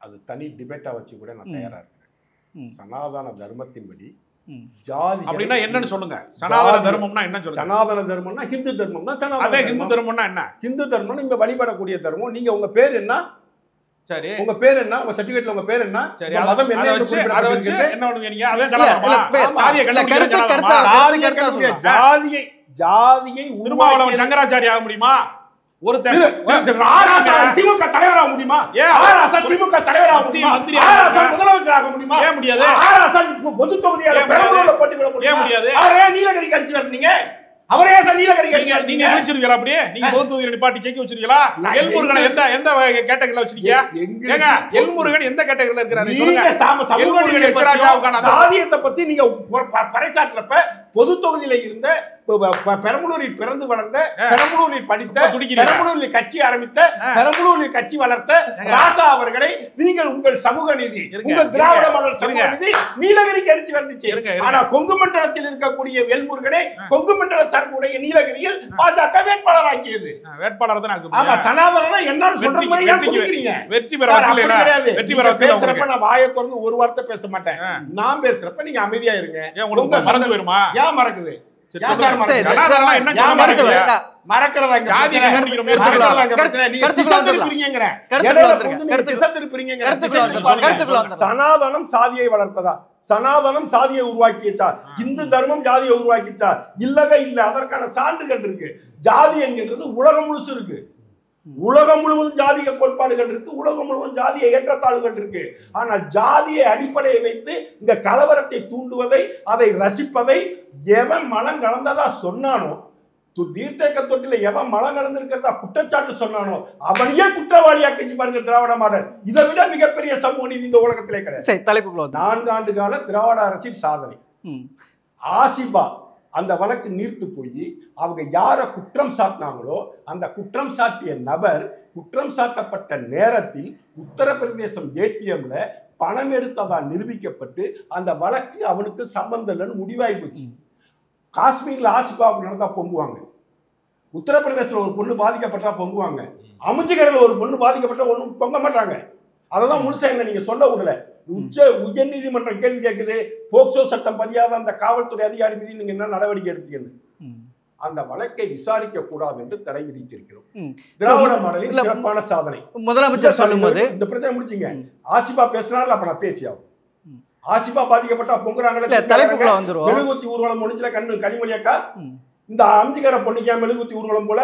S2: அது தனி டிபேட்டா வச்சு கூட நான் தயாரா இருக்கேன். சனாதன தர்மத்தின்படி ஜாதி
S1: அப்படின்னா என்னன்னு சொல்லுங்க. சனாதன தர்மம்னா என்ன சொல்லுங்க?
S2: சனாதன தர்மம்னா ஹிந்து தர்மம்னா
S1: அதே ஹிந்து தர்மம்னா என்ன?
S2: ஹிந்து தர்மம் நீங்க வழிபடக்கூடிய தர்மம். நீங்க உங்க பேர் என்ன?
S1: சரி,
S2: உங்க பேர் என்ன? உங்க சர்டிபிகேட்ல உங்க பேர் என்ன?
S1: சரி, மதம் என்ன? அத வச்சு என்ன பண்ணுவீங்க? அதே ஜாதியை ஜாதியை திருமாவளவன் சங்கராச்சாரி ஆக முடியுமா? ஒரு
S2: திமுக தலைவராக முடியுமா? திமுக தலைவராக முடியுமா? முதலமைச்சராக முடியுமா?
S1: ஏன் முடியாது?
S2: பொது தொகுதியாக பெரம்பலூர்ல போட்டியிட முடியாது? அவரே நீலகிரிக்கு அடிச்சு வரீங்க. அவரே நீலகிரிக்கு அடிச்சு
S1: நீங்க அடிச்சிருக்கீங்களா? அப்படியே நீங்க பொது தொகுதியில் நிப்பாட்டி செக் வச்சிருக்கீங்களா? எல்முருகன் எந்த கேட்டகரியில வச்சிருக்கீங்க? ஏங்க எல்முருகன் எந்த கேட்டகரியில இருக்காரு சொல்லுங்க.
S2: சாதியத்தை பத்தி நீங்க பறைசாற்றப்ப பொது தொகுதியில இருந்த பெரம்பலூரில் பிறந்து வளர்ந்த, பெரம்பலூரில் படித்த, பெரம்பலூரில் கட்சி ஆரம்பித்த, பெரம்பலூரில் கட்சி வளர்த்த ராசா அவர்களை நீங்கள் உங்கள் சமூக நீதி, உங்கள் திராவிட மாடல் சமூக நீதி நீலகிரிக்கு அடிச்சு வந்துச்சு. ஆனா கொங்கு மண்டலத்தில் இருக்கக்கூடிய வேல்முருகனை கொங்கு மண்டல சார்புடைய நீலகிரியில் பாஜக வேட்பாளர் ஆக்கியது.
S1: வேட்பாளர் தான்.
S2: ஆமா, சனாதனா என்னன்னு சொல்ற மாதிரி ஏன் குதிக்கிறீங்க?
S1: வெற்றி பெற
S2: கிடையாது. பேசுறப்ப நான் வாயை திறந்து ஒரு வார்த்தை பேச மாட்டேன். நான் பேசுறப்ப நீங்க அமைதியா இருங்க.
S1: மறந்து போயிருமா?
S2: ஏன் மறக்குது? சனாதனம் சாதியை வளர்த்ததா? சனாதனம் சாதியை உருவாக்கிச்சா? இந்து தர்மம் ஜாதியை உருவாக்கிச்சா? இல்லவே இல்லை. அதற்கான சான்றுகள் இருக்கு. ஜாதி என்கிறது உலகம் முழுசு இருக்கு. உலகம் முழுவதும் ஜாதிய கோட்பாடுகள் இருக்கு. உலகம் முழுவதும் ஜாதிய ஏற்றத்தாழ்வுகள் இருக்கு. ஆனால் ஜாதியை அடிப்படையை வைத்து இந்த கலவரத்தை தூண்டுவதை, அதை ரசிப்பதை எவன் மனம் கலந்ததா சொன்னானோ, நீர்த்தேக்க தொட்டில எவன் மலம் கலந்திருக்கிறதா குற்றச்சாட்டு சொன்னானோ அவனையே குற்றவாளியாக்கி பாருங்க திராவிட மாடல். இதை விட மிகப்பெரிய சமூக நீதி இந்த உலகத்திலே கிடையாது. 4 ஆண்டு கால திராவிட அரசின் சாதனை. ஆசிபா அந்த வழக்கு நீர்த்து போய் அவங்க யாரை குற்றம் சாட்டினாங்களோ அந்த குற்றம் சாட்டிய நபர் குற்றம் சாட்டப்பட்ட நேரத்தில் உத்தரப்பிரதேசம் ஏடிஎம்ல பணம் எடுத்ததா நிரூபிக்கப்பட்டு அந்த வழக்கு அவனுக்கு சம்பந்தம் இல்லைன்னு முடிவாகி போச்சு. காஷ்மீர்ல ஆசிபாவுக்கு நடந்தா பொங்குவாங்க, உத்தரப்பிரதேசத்துல ஒரு பொண்ணு பாதிக்கப்பட்டா பொங்குவாங்க, அமுஜிகரில் ஒரு பொண்ணு பாதிக்கப்பட்டா ஒன்றும் பொங்க மாட்டாங்க. அதெல்லாம் முழுசா என்ன நீங்க சொல்ல விடல. உயர் நீதிமன்றம் கேள்வி கேட்குது, போக்சோ சட்டம் பதியாத அந்த காவல்துறை அதிகாரி மீது நீங்க என்ன நடவடிக்கை எடுத்தீங்கன்னு. அந்த வழக்கை விசாரிக்க கூடாது என்று தடை விதித்திருக்கிறோம். திராவிட மாடலின் சிறப்பான சாதனை.
S3: முதலமைச்சர் சொல்லும்போது
S2: இந்த பிரச்சனை முடிச்சிங்க. ஆசிபா பேசினாலும் அப்ப நான் பேசியாகும். ஆசிபா பாதிக்கப்பட்டா பொங்குறாங்களே, மெழுகுத்தி ஊர்வலம் முடிஞ்சல கனிமொழி அக்கா, இந்த அம்ஜிகர பொண்ணுக்கா மெழுகுத்தி ஊர்வலம் போல?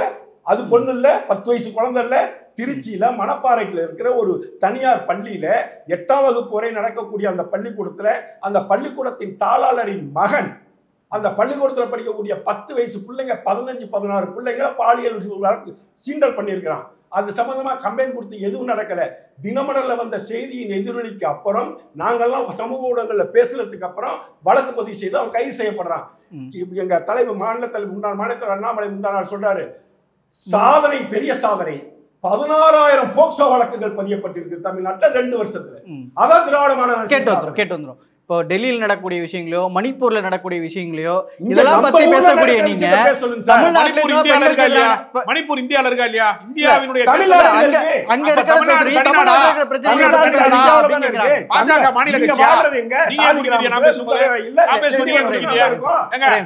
S2: அது பொண்ணு இல்ல, 10 வயசு குழந்தை இல்ல. திருச்சியில மணப்பாறைக்குள்ள இருக்கிற ஒரு தனியார் பள்ளியில 8ஆம் வகுப்பு வரை நடக்கக்கூடிய அந்த பள்ளிக்கூடத்துல அந்த பள்ளிக்கூடத்தின் தாளாளரின் மகன் அந்த பள்ளிக்கூடத்துல படிக்கக்கூடிய 10 வயசு பிள்ளைங்க 15-16 பிள்ளைங்களை பாலியல் சீண்டல் பண்ணியிருக்கிறான். அது சம்பந்தமா கம்ப்ளைண்ட் கொடுத்து எதுவும் நடக்கல. தினமலர்ல வந்த செய்தியின் எதிரொலிக்கு அப்புறம் நாங்கெல்லாம் சமூக ஊடகங்கள்ல பேசுனதுக்கு அப்புறம் வழக்கு பதிவு செய்து அவன் கைது செய்யப்படுறான். எங்க தலைவர் மாநில தலைவர் முன்னாள் மாநில தலைவர் அண்ணாமலை முன்னாள் நாள் சொல்றாரு, சாதனை பெரிய சாதனை, 16,000 போக்சோ வழக்குகள் பதியப்பட்டிருக்கு தமிழ்நாட்டில் 2 வருஷத்துல. அதான் திராவிட மாடல்
S3: கேட்டு வந்துரும். இப்போ டெல்லியில் நடக்கக்கூடிய விஷயங்களோ, மணிப்பூர்ல நடக்கக்கூடிய விஷயங்களோ, இதெல்லாம் பத்தி பேசக்கூடிய நீங்க
S1: மணிப்பூர் இந்தியால இருக்கா இல்லையா? மணிப்பூர் இந்தியால இருக்கா இல்லையா? இந்தியாவினுடைய
S3: அங்க இருக்கிற
S1: பாஜக மாநில கட்சியா?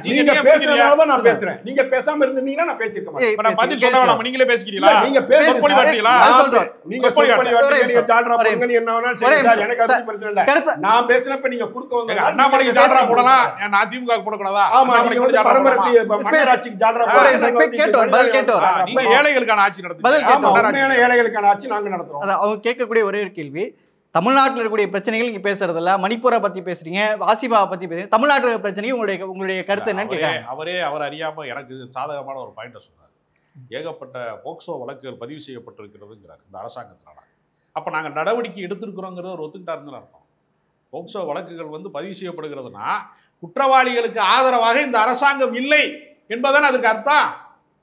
S2: நீங்க பேசுறதுனால நான் பேசுறேன். நீங்க பேசாம இருந்தீங்கன்னா நான் பேசிருக்க மாட்டேன்.
S1: பதில் சொல்ல வேணாம், நீங்களே பேசிக்கிறீங்களா?
S2: நீங்க
S1: சொற்பொழி வாட்டீங்களா?
S2: நீங்க சொற்பொழி வாட்டி நீங்க சால்ரா போடுங்க, நீ என்ன வேணாலும் சரி சார், எனக்கு அது பிரச்சனை இல்ல. நான் பேசுறப்ப நீங்க குறுக்க வந்து
S1: அண்ணாமலைக்கு சால்ரா போடலாம், நான் திமுக போடக்கூடாதா?
S2: ஆமா, நீங்க வந்து பரம்பரைக்கு மன்னராட்சிக்கு சால்ரா போடுங்க.
S1: நீங்க ஏழைகளுக்கான ஆட்சி நடத்துறீங்க.
S2: ஆமா, உண்மையான ஏழைகளுக்கான ஆட்சி நாங்க நடத்துறோம்.
S3: அவங்க கேட்கக்கூடிய ஒரே ஒரு கேள்வி, தமிழ்நாட்டில் இருக்கக்கூடிய பிரச்சனைகள் நீங்க பேசுறதில்ல, மணிப்பூரை பத்தி பேசுறீங்க, வாசிபாவை பத்தி பேசுறீங்க, தமிழ்நாட்டு பிரச்சனையும் உங்களுடைய கருத்து என்னன்னு கேட்கறாங்க.
S1: அவர் அறியாம எனக்கு சாதகமான ஒரு பாயிண்ட சொன்னார். ஏகப்பட்ட போக்சோ வழக்குகள் பதிவு செய்யப்பட்டிருக்கிறதுங்கிறார் இந்த அரசாங்கத்தினால. அப்ப நாங்க நடவடிக்கை எடுத்திருக்கிறோங்கிறத ஒரு ஒத்துக்கிட்டாருன்னு அர்த்தம். போக்சோ வழக்குகள் வந்து பதிவு செய்யப்படுகிறதுனா குற்றவாளிகளுக்கு ஆதரவாக இந்த அரசாங்கம் இல்லை என்பதுதான் அதுக்கு அர்த்தம்.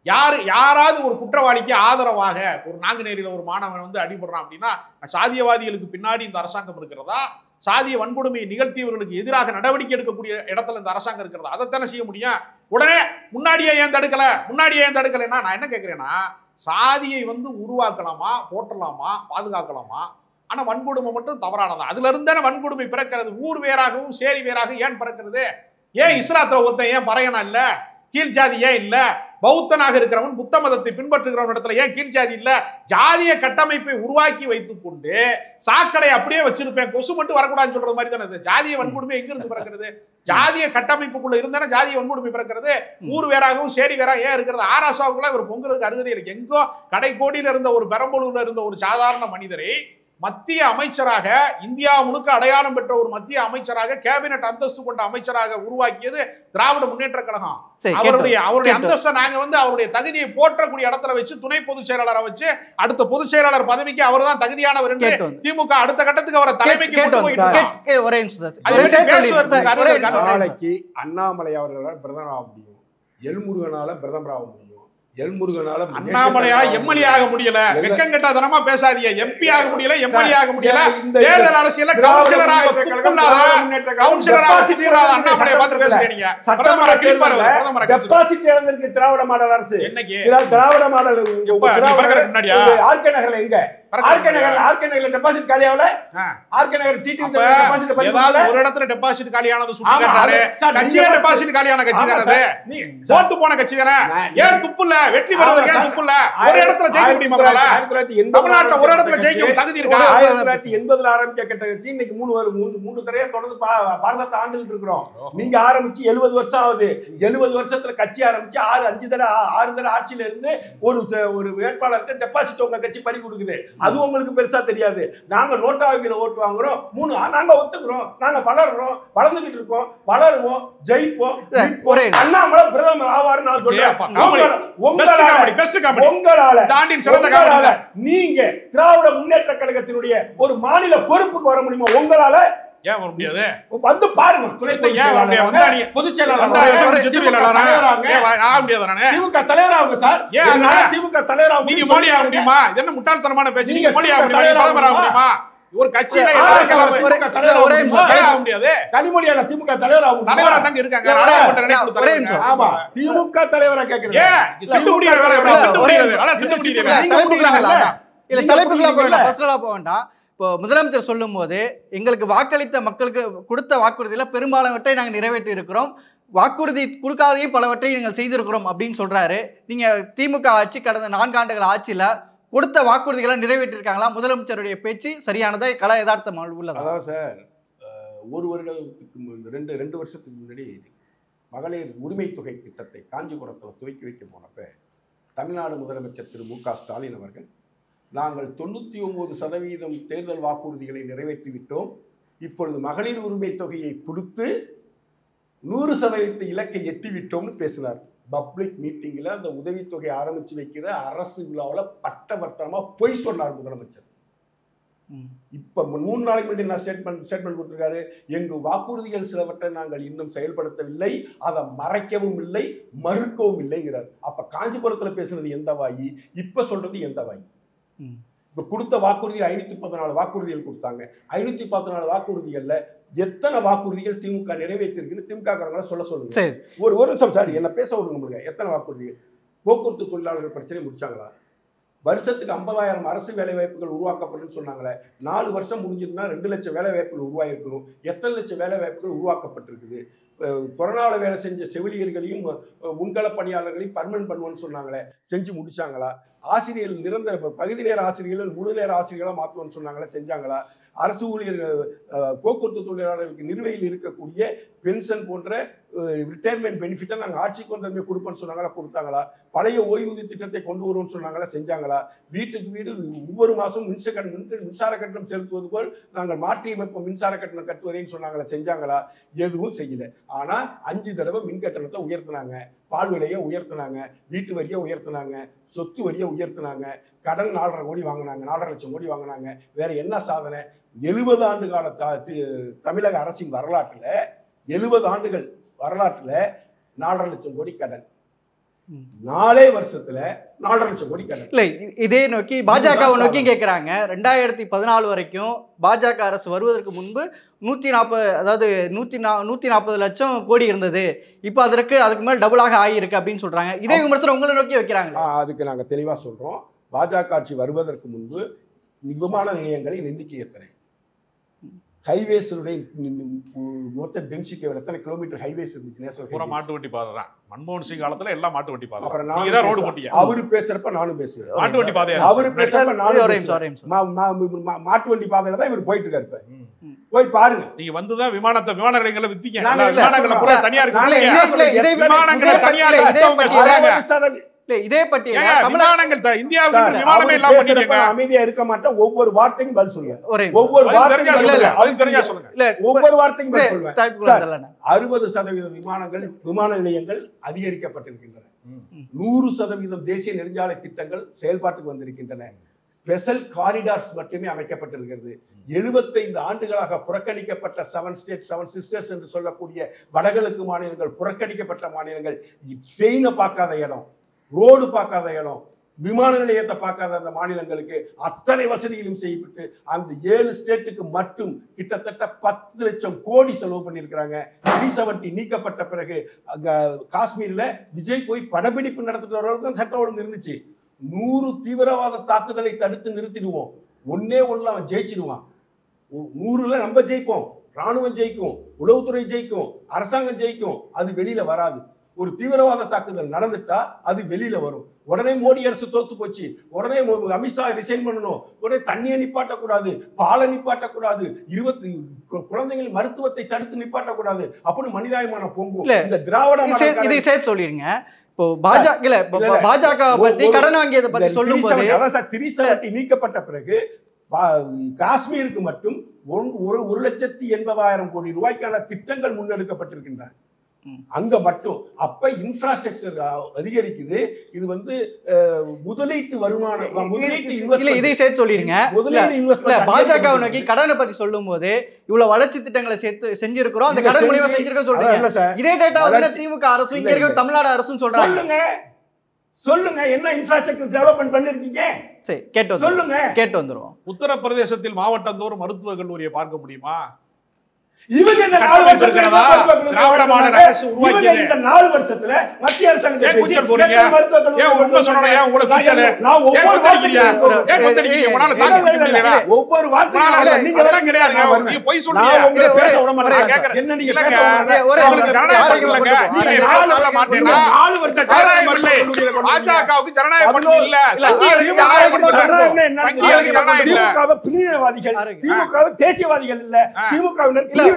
S1: யாராவது ஒரு குற்றவாளிக்கு ஆதரவாக, ஒரு நாங்குநேரியில் ஒரு மாணவன் வந்து அடிபடுறான் அப்படின்னா சாதியவாதிகளுக்கு பின்னாடி இந்த அரசாங்கம் இருக்கிறதா? சாதிய வன்கொடுமையை நிகழ்த்தியவர்களுக்கு எதிராக நடவடிக்கை எடுக்கக்கூடிய இடத்துல இந்த அரசாங்கம் இருக்கிறதா? அதைத்தானே செய்ய முடியும். உடனே முன்னாடியே ஏன் தடுக்கலைன்னா நான் என்ன கேட்கிறேன்னா, சாதியை வந்து உருவாக்கலாமா, போற்றலாமா, பாதுகாக்கலாமா? ஆனா வன்கொடுமை மட்டும் தவறானதா? அதுல இருந்தானே வன்கொடுமை பிறக்கிறது. ஊர் வேறாகவும் சேரி வேறாக ஏன் பிறக்கிறது? ஏன் இஸ்லாத்துல ஒருத்தன் ஏன் பறையனா இல்ல? கீழ் ஜாதி ஏன் இல்ல? பௌத்தனாக இருக்கிறவன், புத்த மதத்தை பின்பற்றுகிறவன் இடத்துல ஏன் கீழ் ஜாதி இல்ல? ஜாதிய கட்டமைப்பை உருவாக்கி வைத்துக் கொண்டு சாக்கடை அப்படியே வச்சிருப்பேன், கொசு மட்டும் வரக்கூடாதுன்னு சொல்றது மாதிரி தானே. ஜாதிய வன்கொடுமை எங்க இருந்து பிறக்கிறது? ஜாதிய கட்டமைப்புக்குள்ள இருந்தானே ஜாதிய வன்கொடுமை பிறக்கிறது. ஊர் வேறாகவும் சேரி வேறாக ஏன் இருக்கிறது? ஆராசாவுக்குலாம் இவர் பொங்குறதுக்கு அருகதை இருக்கு. எங்கோ கடைக்கோடியில இருந்த ஒரு பெரம்பலூர்ல இருந்த ஒரு சாதாரண மனிதரை மத்திய அமைச்சராக, இந்தியா முழுக்க அடையாளம் பெற்ற ஒரு மத்திய அமைச்சராக, கேபினட் அந்தஸ்து கொண்ட அமைச்சராக உருவாக்கியது திராவிட முன்னேற்ற கழகம். அவருடைய அந்தஸ்தை நாங்க வந்து அவருடைய தகுதியை போற்றக்கூடிய இடத்துல வச்சு துணை பொதுச் செயலாளரை வச்சு அடுத்த பொதுச் செயலாளர் பதவிக்கு அவர் தான் தகுதியானவர் என்று திமுக அடுத்த கட்டத்துக்கு அவரை தலைமைக்கு
S2: நாளைக்கு அண்ணாமலை அவர்களால் பிரதமர் ஆக முடியும், எல்முருகனால பிரதமர் ஆக முடியும். எல்முருகனால
S1: அண்ணாமலையா எம்எல்ஏ ஆக முடியல. வெக்கம் கெட்டதனமா பேசாதீங்க. எம்பி ஆக முடியல, எம்எல்ஏ ஆக முடியல. தேர்தல் அரசியல்ல கவுன்சிலராக அண்ணாமலையை பார்த்து பேசுறீங்க.
S2: டெபாசிட் இழந்திருக்கு திராவிட மாடல் அரசு.
S1: என்னைக்கு
S2: திராவிட மாடல்
S1: முன்னாடியா
S2: ஆர்கே நகர்ல எங்க ஆர்கே நகர்ல டெபாசிட் காலியாவல? ஆர்கே நகர் டிடி டெபாசிட்
S1: ஏதாவது ஒரு இடத்துல டெபாசிட் காலியானது சுட்டி காட்டாரு. கட்சியே டெபாசிட் காலியான கட்சி தானே, போட்டு போன கட்சி தானே. ஏன் துப்புல வெற்றி பெறுவதற்கு ஏன் துப்புல? ஒரு இடத்துல ஜெயிக்க முடியுமா? தமிழ்நாட்டுல ஒரு இடத்துல ஜெயிக்க தகுதி இருக்கா?
S2: 1980ல ஆரம்பிக்க கட்ட கட்சி இன்னைக்கு 3 தடவை தொடர்ந்து பாரதத்தை ஆண்டுகிட்டு இருக்கிறோம். நீங்க ஆரம்பிச்சு 70 வருஷம் ஆகுது. 70 வருஷத்துல கட்சி ஆரம்பிச்சு 6 தடவை ஆட்சியில இருந்து ஒரு வேட்பாளருக்கு டெபாசிட் உங்க கட்சி பறி கொடுக்குது. அது உங்களுக்கு பெருசா தெரியாது. நாங்க நோட்டாவில ஓட்டு வாங்குறோம், நாங்க ஒத்துக்கிறோம், நாங்க வளர்றோம், வளர்ந்துகிட்டு இருக்கோம், வளருவோம், ஜெயிப்போம். அண்ணாமலை பிரதமர் ஆவாரு நான் சொல்றேன். உங்களால நீங்க திராவிட முன்னேற்ற கழகத்தினுடைய ஒரு மாநில பொறுப்புக்கு வர முடியுமா? உங்களால
S1: ஏன் வர முடியாது?
S2: வந்து பாருங்க. பொதுச் செயலாளர் திமுக தலைவராக சார், திமுக தலைவராக
S1: நீங்க மோடி ஆக முடியுமா? இது என்ன முட்டாள்தனமான பேச்சு? நீங்க மோடி ஆக முடியுமா? பிரதமர் ஆக முடியுமா? ஒரு கட்சியில
S2: கனிமொழியான திமுக தலைவரா தாங்க இருக்காங்க. ஆமா, திமுக தலைவரா கேக்குறீங்க.
S3: தலைப்புக்குள்ள போக வேண்டாம். இப்போ முதலமைச்சர் சொல்லும் போது எங்களுக்கு வாக்களித்த மக்களுக்கு கொடுத்த வாக்குறுதியில பெரும்பாலானவற்றை நாங்கள் நிறைவேற்றி இருக்கிறோம், வாக்குறுதி கொடுக்காதையும் பலவற்றை நீங்கள் செய்திருக்கிறோம் அப்படின்னு சொல்றாரு. நீங்க திமுக ஆட்சி கடந்த 4 ஆண்டுகள் ஆட்சியில கொடுத்த வாக்குறுதிகளை நிறைவேற்றிருக்காங்களா? முதலமைச்சருடைய பேச்சு சரியானதா, கல யதார்த்தம் உள்ளதா?
S2: அதாவது சார், ஒரு வருடத்துக்கு 2 வருஷத்துக்கு முன்னாடி மகளிர் உரிமை தொகை திட்டத்தை காஞ்சிபுரத்தில் துவக்கி வைக்க போனப்ப தமிழ்நாடு முதலமைச்சர் திரு மு.க. ஸ்டாலின் அவர்கள், நாங்கள் 99% தேர்தல் வாக்குறுதிகளை நிறைவேற்றிவிட்டோம், இப்பொழுது மகளிர் உரிமை தொகையை கொடுத்து 100% இலக்கை எட்டிவிட்டோம்னு பேசினார். பப்ளிக் மீட்டிங்ல அந்த உதவித்தொகை ஆரம்பிச்சு வைக்கிற அரசு விழாவில் பட்டவர்த்தனமா பொய் சொன்னார் முதலமைச்சர். இப்ப 3 நாளைக்கு முன்னாடி நான் ஸ்டேட்மெண்ட் கொடுத்திருக்காரு. எங்கள் வாக்குறுதிகள் சிலவற்றை நாங்கள் இன்னும் செயல்படுத்தவில்லை, அதை மறைக்கவும் இல்லை, மறுக்கவும் இல்லைங்கிறார். அப்ப காஞ்சிபுரத்துல பேசுனது எந்த வாயி, இப்ப சொல்றது எந்த வாயி? இப்ப கொடுத்த வாக்குறுதிகள் 514 வாக்குறுதிகள் கொடுத்தாங்க. 514 வாக்குறுதிகள்ல எத்தனை வாக்குறுதிகள் திமுக நிறைவேற்றிருக்குன்னு திமுக சொல்ல சொல்லுங்க. ஒரு நிமிஷம் சார், என்ன பேச விடுங்க முடியல. எத்தனை வாக்குறுதிகள்? போக்குவரத்து தொழிலாளர்கள் பிரச்சனை முடிச்சாங்களா? வருஷத்துக்கு 50,000 அரசு வேலை வாய்ப்புகள் உருவாக்கப்படும் சொன்னாங்களே, 4 வருஷம் முடிஞ்சிருந்தா 2 லட்சம் வேலை வாய்ப்புகள் உருவாயிருக்கணும். எத்தனை லட்சம் வேலை வாய்ப்புகள் உருவாக்கப்பட்டிருக்குது? கொரோனாவில் வேலை செஞ்ச செவிலியர்களையும் முன்கள பணியாளர்களையும் பர்மனன்ட் பண்ணுவோன்னு சொன்னாங்களே, செஞ்சு முடிச்சாங்களா? ஆசிரியர்கள் நிரந்தர பகுதி நேர ஆசிரியர்கள் முழு நேர ஆசிரியர்களாக மாற்றுவோன்னு சொன்னாங்களே, செஞ்சாங்களா? அரசு ஊழியர்கள் போக்குவரத்து தொழிலாளர்களுக்கு நிலுவையில் இருக்கக்கூடிய பென்ஷன் போன்ற ரிட்டையர்மெண்ட் பெனிஃபிட்டை நாங்கள் ஆட்சிக்கு வந்ததுமே கொடுப்போன்னு சொன்னாங்களா, கொடுத்தாங்களா? பழைய ஓய்வூதிய திட்டத்தை கொண்டு வருவோம்னு சொன்னாங்களா, செஞ்சாங்களா? வீட்டுக்கு வீடு ஒவ்வொரு மாதம் மின்சார கட்டணம் செலுத்துவது போல் நாங்கள் மாற்றியமைப்பு மின்சார கட்டணம் கட்டுவதைன்னு சொன்னாங்களா, செஞ்சாங்களா? எதுவும் செய்யல. ஆனால் 5 தடவை மின் கட்டணத்தை உயர்த்தினாங்க, பால் விலையை உயர்த்தினாங்க, வீட்டு வரியை உயர்த்தினாங்க, சொத்து வரியை உயர்த்தினாங்க, கடன் 4,5 கோடி வாங்கினாங்க, 4,5 லட்சம் கோடி வாங்கினாங்க. வேற என்ன சாதனை? 70 ஆண்டு கால தமிழக அரசின் வரலாற்றுல 70 ஆண்டுகள் வரலாற்றுல 4,5 லட்சம் கோடி கடன், 4 வருஷத்துல 4,5 லட்சம் கோடி கடன்.
S3: இல்ல இதே நோக்கி பாஜகவை நோக்கி கேட்கிறாங்க. 2014 வரைக்கும் பாஜக அரசு வருவதற்கு முன்பு 140, அதாவது 140 லட்சம் கோடி இருந்தது. இப்போ அதுக்கு மேல் டபுளாக ஆகியிருக்கு அப்படின்னு சொல்றாங்க. இதே விமர்சனம் உங்களை நோக்கி வைக்கிறாங்க. அதுக்கு
S2: நாங்க தெளிவா சொல்றோம். பாஜக ஆட்சி வருவதற்கு முன்பு விமான நிலையங்களின் எண்ணிக்கை எத்தனை, ஹைவேஸுடைய மொத்த டென்சிட்டி எத்தனை கிலோமீட்டர் ஹைவேஸ் இருந்துச்சு?
S1: பூரா மாட்டு வண்டி பாதை தான். மன்மோகன் சிங் காலத்துல எல்லாம் மாட்டு வண்டி பாதை.
S2: அப்புறம் நான் ரோடு போட்டியா? அவரு பேசுறப்ப நானும் பேசுவேன்.
S1: மாட்டு வண்டி பாதை.
S2: அவரு பேசுறப்ப நானும் மாட்டு வண்டி பாதையில தான் இவர் போயிட்டு இருக்காரு. போய் பாருங்க.
S1: நீங்க வந்துதான் விமான நிலையங்களை வித்தீங்க. விமானங்களை பூரா தனியார் விமானங்களை தனியார் சொல்றாங்க.
S3: இதே பட்டியல்
S1: இந்தியாவுக்கு விமானமே இல்லாம பண்ணிட்டீங்க.
S2: அமைதியா இருக்க மாட்டேன். ஒவ்வொரு வார்த்தைக்கும் பதில் சொல்லுங்க.
S3: ஒவ்வொரு வார்த்தைக்கும்
S2: பதில் சொல்லுவேன். 60% விமான நிலையங்கள் அதிகரிக்கப்பட்டிருக்கின்றன. 100% தேசிய நெடுஞ்சாலை திட்டங்கள் செயல்பாட்டுக்கு வந்திருக்கின்றன. ஸ்பெஷல் காரிடார்ஸ் மட்டுமே அமைக்கப்பட்டிருக்கிறது. 75 ஆண்டுகளாக புறக்கணிக்கப்பட்ட 7 ஸ்டேட் 7 சிஸ்டர்ஸ் என்று சொல்லக்கூடிய வடகிழக்கு மாநிலங்கள், புறக்கணிக்கப்பட்ட மாநிலங்கள், ட்ரெயினை பார்க்காத இடம், ரோடு பார்க்காத இடம், விமான நிலையத்தை பார்க்காத அந்த மாநிலங்களுக்கு அத்தனை வசதிகளும் செய்யப்பட்டு அந்த 7 ஸ்டேட்டுக்கு மட்டும் கிட்டத்தட்ட 10 லட்சம் கோடி செலவு பண்ணியிருக்கிறாங்க. 370 நீக்கப்பட்ட பிறகு காஷ்மீர்ல விஜய் போய் படப்பிடிப்பு நடத்திட்டு வரவர்கள் சட்ட ஒழுங்கு இருந்துச்சு. 100 தீவிரவாத தாக்குதலை தடுத்து நிறுத்திடுவோம். ஒன்னே அவன் ஜெயிச்சிடுவான். 100ல நம்ம ஜெயிப்போம், ராணுவம் ஜெயிக்கும், உளவுத்துறை ஜெயிக்கும், அரசாங்கம் ஜெயிக்கும். அது வெளியில வராது. ஒரு தீவிரவாத தாக்குதல் நடந்துட்டா அது வெளியில வரும். உடனே மோடி அரசு தோத்து போச்சு, உடனே அமித்ஷா ரிசைன் பண்ணணும், உடனே தண்ணியை நிப்பாட்டக்கூடாது, பாலை நிப்பாட்டக்கூடாது, 20 குழந்தைகள் மருத்துவத்தை தடுத்து நிப்பாட்டக்கூடாது அப்படின்னு மனிதாயமான பொங்கும். இந்த திராவிட
S3: சொல்லிருங்க. இப்போ பாஜக பத்தி கடன் வாங்கியதை பத்தி சொல்லும்போது
S2: 370 நீக்கப்பட்ட பிறகு காஷ்மீருக்கு மட்டும் 1,80,000 கோடி ரூபாய்க்கான திட்டங்கள் முன்னெடுக்கப்பட்டிருக்கின்றன. அங்க மட்டும். அப்ப இன்ஃப்ராஸ்ட்ரக்சர் அதிகரிக்குது. இது முதலீட்டு வருமானம்,
S3: இதை சேர்த்து சொல்லிருங்க. பாஜக நோக்கி கடனை பத்தி சொல்லும் போது இவ்வளவு வளர்ச்சி திட்டங்களை சேர்த்து செஞ்சிருக்கிறோம், அந்த கடன் மூலமா செஞ்சிருக்கோம் சொல்றீங்க. இதே டேட்டா திமுக அரசு, இங்க இருக்க தமிழ்நாடு அரசும் சொல்றாங்க.
S2: சொல்லுங்க என்ன இன்ஃப்ராஸ்ட்ரக்சர் டெவலப்மெண்ட் பண்ணிருக்கீங்க?
S3: சரி, கேட்டு சொல்லுங்க, கேட்டு வந்துருவோம்.
S1: உத்தரப்பிரதேசத்தில் மாவட்டந்தோறும் மருத்துவக் கல்லூரியை பார்க்க முடியுமா?
S2: இவங்க இந்த 4 வருஷத்துல திராவிட மாடல் அரசு உருவாக்கியது. இந்த 4 வருஷத்துல மத்திய அரசாங்கத்தை பேசி மருத்துவ கல்லூரி உண்மை சொன்னேன். ஏன் உங்களுக்கு குச்சல? நான் ஒவ்வொரு வார்த்தையும் உங்களால தாங்க முடியல. ஒவ்வொரு வார்த்தையும் நீங்க எல்லாம் கிடையாது. நீங்க போய் சொல்றீங்க. நான் உங்களை பேச விட மாட்டேன். என்ன நீங்க பேச விட உங்களுக்கு ஜனநாயகம் இல்லங்க. நீங்க பேசல மாட்டேனா? 4 வருஷம் ஜனநாயகம் இல்ல. பாஜகவுக்கு ஜனநாயகம் இல்ல. சங்கிகளுக்கு ஜனநாயகம் இல்ல. சங்கிகளுக்கு ஜனநாயகம் இல்ல. திமுகவை பிரிவினைவாதிகள், திமுகவை தேசியவாதிகள் இல்ல. திமுகவினர்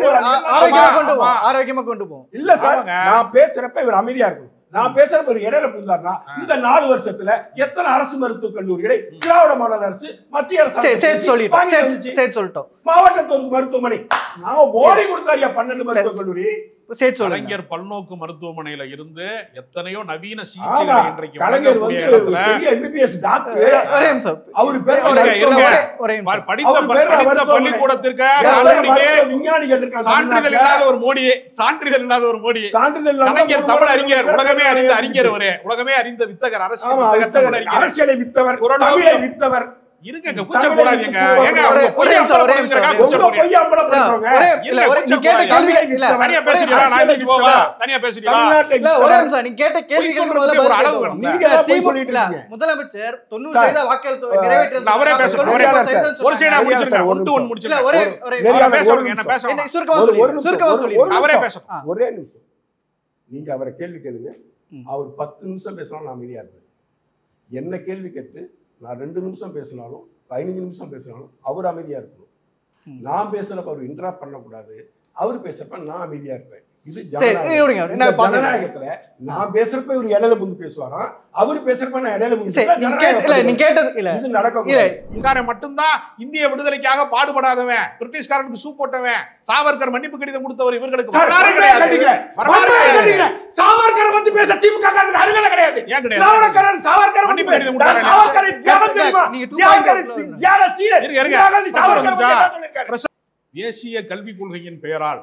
S3: ஆரோக்கியமா கொண்டு போவோம்.
S2: இல்ல சார், நான் பேசுறப்ப இவர் அமைதியா இருக்கும். நான் பேசுறப்ப ஒரு இடையில புந்தார்னா இந்த 4 வருஷத்துல எத்தனை அரசு மருத்துவக் கல்லூரிகளை திராவிட மாடல் அரசு மத்திய அரசு சொல்லிட்டோம்.
S3: சொல்லிட்டோம்.
S2: மாவட்டத்தோருக்கு மருத்துவமனை நான் ஓடி கொடுத்தாரியா 12 மருத்துவக் கல்லூரி.
S3: சேர்த்து சொல்லுங்க.
S1: கலைஞர் பல்நோக்கு மருத்துவமனையில இருந்து எத்தனையோ நவீன சிகிச்சைகளை
S2: ஆமா,
S1: இன்றைக்கு
S2: கலைஞர்
S1: வழங்கக்கூடிய
S2: வந்து
S1: இடத்துல
S2: பெரிய MBBS டாக்டர்.
S3: ஒரே நிமிஷம்.
S2: அவரு பேர்
S1: படித்த பள்ளிக்கூடத்திற்கு
S2: விஞ்ஞானிகள் இருக்காங்க.
S1: சான்றிதழ் இல்லாத ஒரு மோடி,
S2: சான்றிதழ்
S1: கலைஞர் தமிழ் அறிஞர், உலகமே அறிந்த அறிஞர், உலகமே அறிந்த வித்தகர்,
S2: அரசியலை வித்தவர், தமிழை வித்தவர்.
S1: இருங்க, கூச்சம் போடாதீங்க. ஏங்க
S3: ஒரே நிமிஷம்.
S1: தனியா பேசுறீங்களா? நான் இன்னைக்கு போவா தனியா பேசுறீங்களா?
S3: ஒரே நிமிஷம். நீங்க கேட்ட கேள்விக்கு
S1: சொல்றதுக்கு ஒரு அளவு வேணும்.
S3: முதலமைச்சர் 90% வாக்குகள் நிறைவேற்றது
S1: அவரே பேசணும். ஒரு சைடா முடிச்சிருங்க. ஒன் முடிச்சிருங்க. ஒரே பேசுறீங்க. என்ன பேசணும்?
S3: சுருக்கமா சொல்லி
S1: அவரே பேசணும்.
S2: ஒரே நிமிஷம். நீங்க அவரை கேள்வி கேளுங்க. அவர் 10 நிமிஷம் பேசலாம், நான் அமைதியா இருப்பேன். என்ன கேள்வி கேட்டு நான் 2 நிமிஷம் பேசினாலும் 15 நிமிஷம் பேசினாலும் அவர் அமைதியா இருக்கணும். நான் பேசுறப்ப அவர் இன்டராப்ட் பண்ணக்கூடாது. அவர் பேசுறப்ப நான் அமைதியா இருப்பேன். இது ஜனநாயகத்துல நான் பேசுறப்ப இவர் இடையில முந்து பேசுவாராம், அவர் பேசுறப்ப நான் இடையில முந்து இது நடக்க
S1: மட்டும்தான். இந்திய விடுதலைக்காக பாடுபடாதவன், பிரிட்டிஷ்காரனுக்கு சூ போட்டவன், சாவர்கர் மன்னிப்பு கடிதம் கொடுத்தவர், இவர்களுக்கு
S2: சாவர்கரை பத்தி பேச திமுக அருகலை கிடையாது.
S1: ஏன் கிடையாது?
S2: சாவர்கர் மன்னிப்பு கடிதம்
S1: தேசிய கல்விக் கொள்கையின் பெயரால்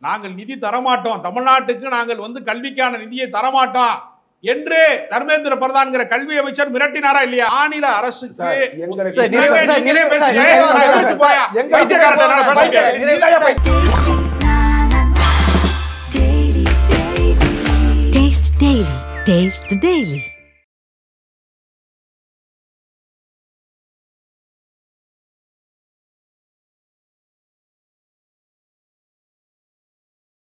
S1: நாங்கள் நிதி தரமாட்டோம், தமிழ்நாட்டுக்கு நாங்கள் வந்து கல்விக்கான நிதியை தரமாட்டோம் என்று தர்மேந்திர பிரதான்கிற கல்வி அமைச்சர் மிரட்டினாரா இல்லையா? மாநில அரசுக்கு
S4: Taste the Daily.